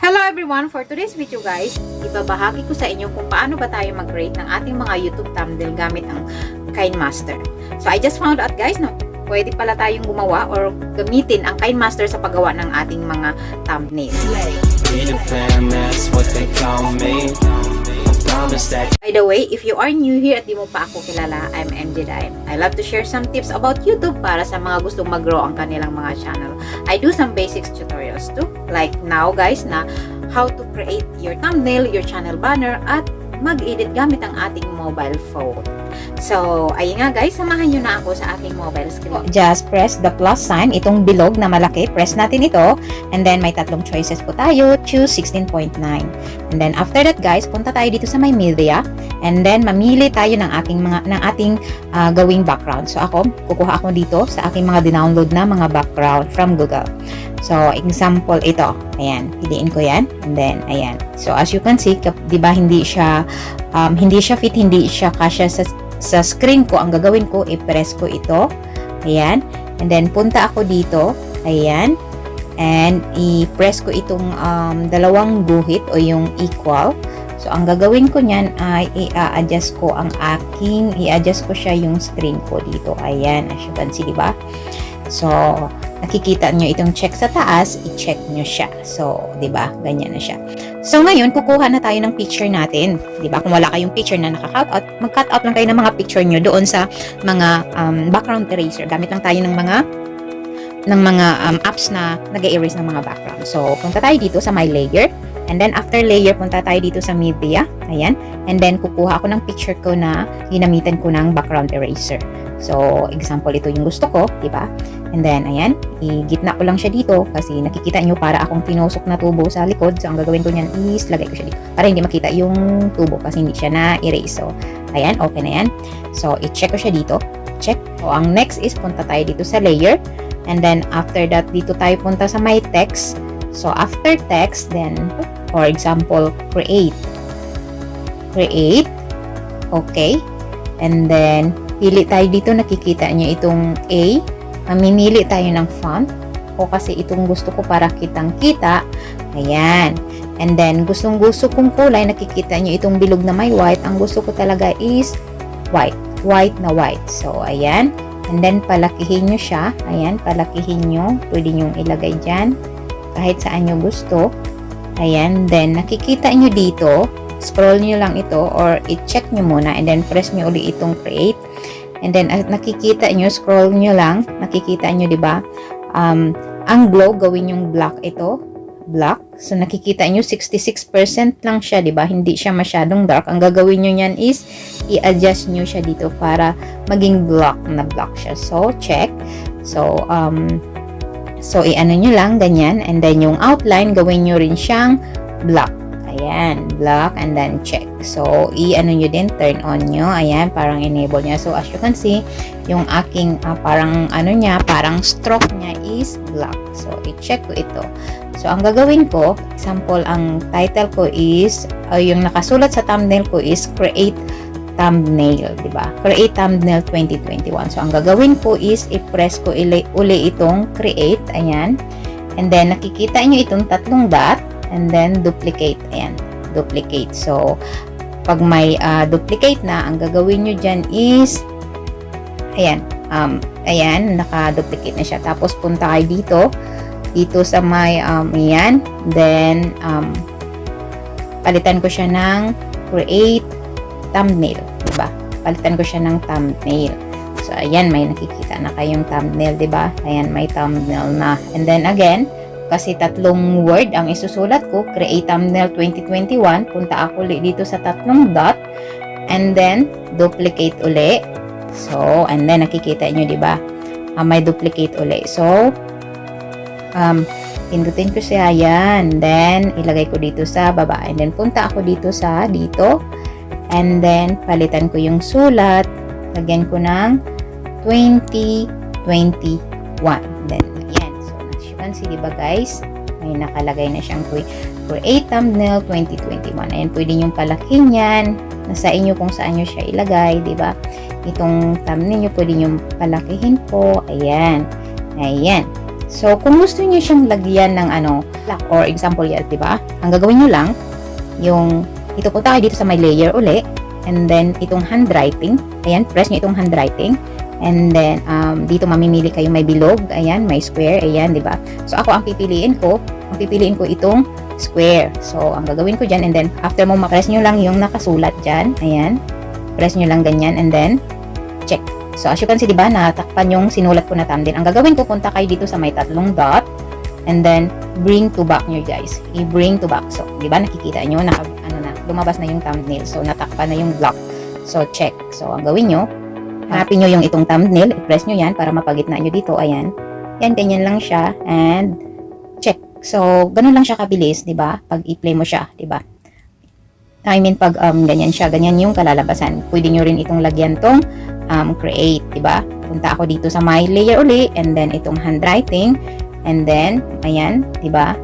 Hello everyone! For today's video guys, ibabahagi ko sa inyo kung paano ba tayo mag-create ng ating mga YouTube thumbnail gamit ang Kinemaster. So I just found out guys, no, pwede pala tayong gumawa or gamitin ang Kinemaster sa paggawa ng ating mga thumbnail. By the way, if you are new here at di mo pa ako kilala, I'm MJ Dime. I love to share some tips about YouTube para sa mga gustong mag-grow ang kanilang mga channel. I do some basics tutorials too, like now guys na how to create your thumbnail, your channel banner, at mag-edit gamit ang ating mobile phone. So, ayun nga guys, samahan nyo na ako sa aking mobile screen. Just press the plus sign, itong bilog na malaki, press natin ito, and then may tatlong choices po tayo, choose 16.9. And then after that guys, punta tayo dito sa my media, and then mamili tayo ng ating gawing background. So ako, kukuha ako dito sa aking mga dinownload na mga background from Google. So, example ito. Ayan, piliin ko yan. And then, ayan. So, as you can see, di ba hindi siya fit, hindi siya kasya sa screen ko. Ang gagawin ko, i-press ko ito. Ayan. And then, punta ako dito. Ayan. And, i-press ko itong dalawang guhit o yung equal. So, ang gagawin ko niyan ay i-adjust ko i-adjust ko siya yung screen ko dito. Ayan, as you can see, di ba? So, nakikita nyo itong check sa taas, i-check nyo siya. So, di ba? Ganyan na siya. So, ngayon, kukuha na tayo ng picture natin. Di ba? Kung wala kayong picture na naka-cutout, mag-cutout lang kayo ng mga picture nyo doon sa mga background eraser. Gamit lang tayo ng mga apps na nag-erase ng mga background. So, punta tayo dito sa my layer. And then, after layer, punta tayo dito sa media. Ayan. And then, kukuha ako ng picture ko na ginamitan ko ng background eraser. So, example, ito yung gusto ko, di ba? And then, ayan, i-gitna ko lang siya dito kasi nakikita nyo para akong tinusok na tubo sa likod. So, ang gagawin ko niyan is lagay ko siya dito para hindi makita yung tubo kasi hindi siya na-erase. So, ayan, okay na yan. So, i-check ko siya dito. Check. So, ang next is punta tayo dito sa layer. And then, after that, dito tayo punta sa my text. So, after text, then, for example, create. Create. Okay. And then, pili tayo dito, nakikita nyo itong A. Mamimili tayo ng font. O kasi itong gusto ko para kitang-kita. Ayan. And then, gustong-gusto kong kulay, nakikita nyo itong bilog na may white. Ang gusto ko talaga is white. White na white. So, ayan. And then, palakihin nyo siya. Ayan, palakihin nyo. Pwede nyo ilagay dyan. Kahit saan nyo gusto. Ayan. Then, nakikita nyo dito. Scroll nyo lang ito or i-check nyo muna and then press nyo uli itong create. And then, nakikita nyo, scroll nyo lang. Nakikita nyo, di ba? Ang glow, gawin yung black ito. Black. So, nakikita nyo, 66% lang siya, di ba? Hindi siya masyadong dark. Ang gagawin nyo nyan is, i-adjust nyo siya dito para maging black na black siya. So, check. So, i-ano nyo lang, ganyan. And then, yung outline, gawin nyo rin siyang black. Ayan, black and then check. So, i-ano nyo din, turn on nyo. Ayan, parang enable niya. So, as you can see, yung aking parang parang stroke niya is black. So, i-check ko ito. So, ang gagawin ko, example, ang title ko is, yung nakasulat sa thumbnail ko is create thumbnail, di ba? Create thumbnail 2021. So, ang gagawin ko is i-press ko uli itong create. Ayan. And then, nakikita nyo itong tatlong dot. And then, duplicate. Ayan. Duplicate. So, pag may duplicate na, ang gagawin nyo dyan is, ayan. Ayan, naka-duplicate na siya. Tapos, punta kayo dito. Dito sa may, ayan. Then, palitan ko siya ng create thumbnail. Diba? Palitan ko siya ng thumbnail. So, ayan, may nakikita na kayong thumbnail, diba? Ayan, may thumbnail na. And then, again, kasi tatlong word ang isusulat ko, create thumbnail 2021, punta ako ulit dito sa tatlong dot, and then, duplicate uli. So, and then, nakikita nyo, diba? May duplicate uli. So, pindutin ko siya, yan. Then, ilagay ko dito sa baba. And then, punta ako dito sa dito. And then, palitan ko yung sulat. Lagyan ko ng 2021. Then, see, diba guys? May nakalagay na siyang create thumbnail 2021. Ayan, pwede nyong palakin yan. Nasa inyo kung saan nyo siya ilagay, diba? Itong thumbnail nyo, pwede nyong palakihin po. Ayan. Ayan. So, kung gusto niyo siyang lagyan ng black or example yan, di ba? Ang gagawin niyo lang, ito po tayo dito sa may layer uli, and then itong handwriting, ayan, press niyo itong handwriting, and then dito mamimili kayo may bilog, ayan, may square, ayan, di ba? So, ako ang pipiliin ko itong square. So, ang gagawin ko dyan, and then after mo ma-press nyo lang yung nakasulat dyan, ayan, press nyo lang ganyan, and then check. So, as you can see, diba, natakpan yung sinulat ko na thumbnail. Ang gagawin ko, punta kayo dito sa may tatlong dot, and then, bring to back nyo, guys. I-bring to back. So, diba, nakikita nyo, lumabas na yung thumbnail. So, natakpan na yung block. So, check. So, ang gawin nyo, hanapin nyo yung itong thumbnail, i-press nyo yan, para mapagitna nyo dito, ayan. Yan, ganyan lang siya, and check. So, ganun lang siya kabilis, diba, pag i-play mo siya, diba. I mean, pag ganyan siya, ganyan yung kalalabasan. Pwede nyo rin itong lagyan tong create, diba? Punta ako dito sa my layer uli, and then itong handwriting, and then, ayan, diba?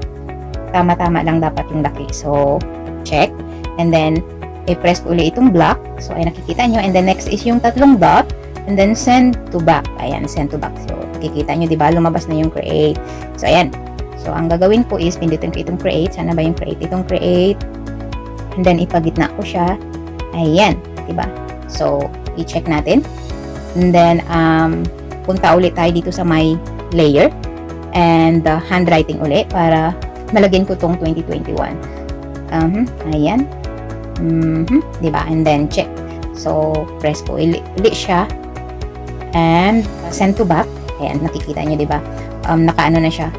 Tama-tama lang dapat yung laki. So, check. And then, i-press ko uli itong block. So, ay nakikita nyo. And then, next is yung tatlong dot, and then send to back. Ayan, send to back. So, nakikita nyo, diba? Lumabas na yung create. So, ayan. So, ang gagawin ko is, pindutin ko itong create. Sana ba yung create? Itong create. And then, ipagitna ko siya. Ayan, diba? So, i-check natin. And then, punta ulit tayo dito sa my layer. And handwriting ulit para malagyan ko tong 2021. Ayan. Diba? And then, check. So, press ko ulit siya. And, send to back. Ayan, nakikita nyo, diba? Naka-ano na siya.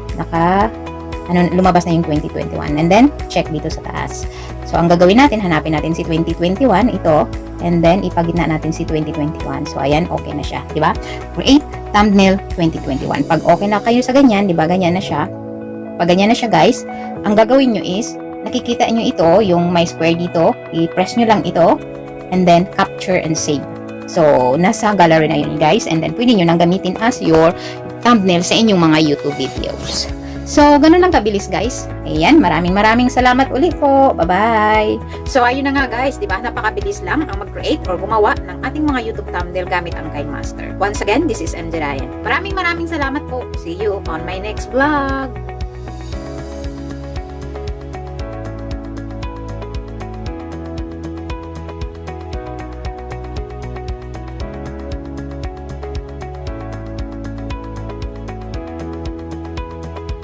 Lumabas na yung 2021. And then, check dito sa taas. So, ang gagawin natin, hanapin natin si 2021, ito, and then, ipagitna natin si 2021. So, ayan, okay na siya, di ba? Create thumbnail 2021. Pag okay na kayo sa ganyan, di ba, ganyan na siya. Pag ganyan na siya, guys, ang gagawin nyo is, nakikita nyo ito, yung my square dito, i-press nyo lang ito, and then, capture and save. So, nasa gallery na yun, guys, and then, pwede nyo nang gamitin as your thumbnail sa inyong mga YouTube videos. So, ganun lang kabilis, guys. Ayan, maraming salamat ulit po. Bye-bye! So, ayun na nga, guys. Diba? Napakabilis lang ang mag-create or gumawa ng ating mga YouTube thumbnail gamit ang Kinemaster. Once again, this is MJ Ryan. Maraming salamat po. See you on my next vlog!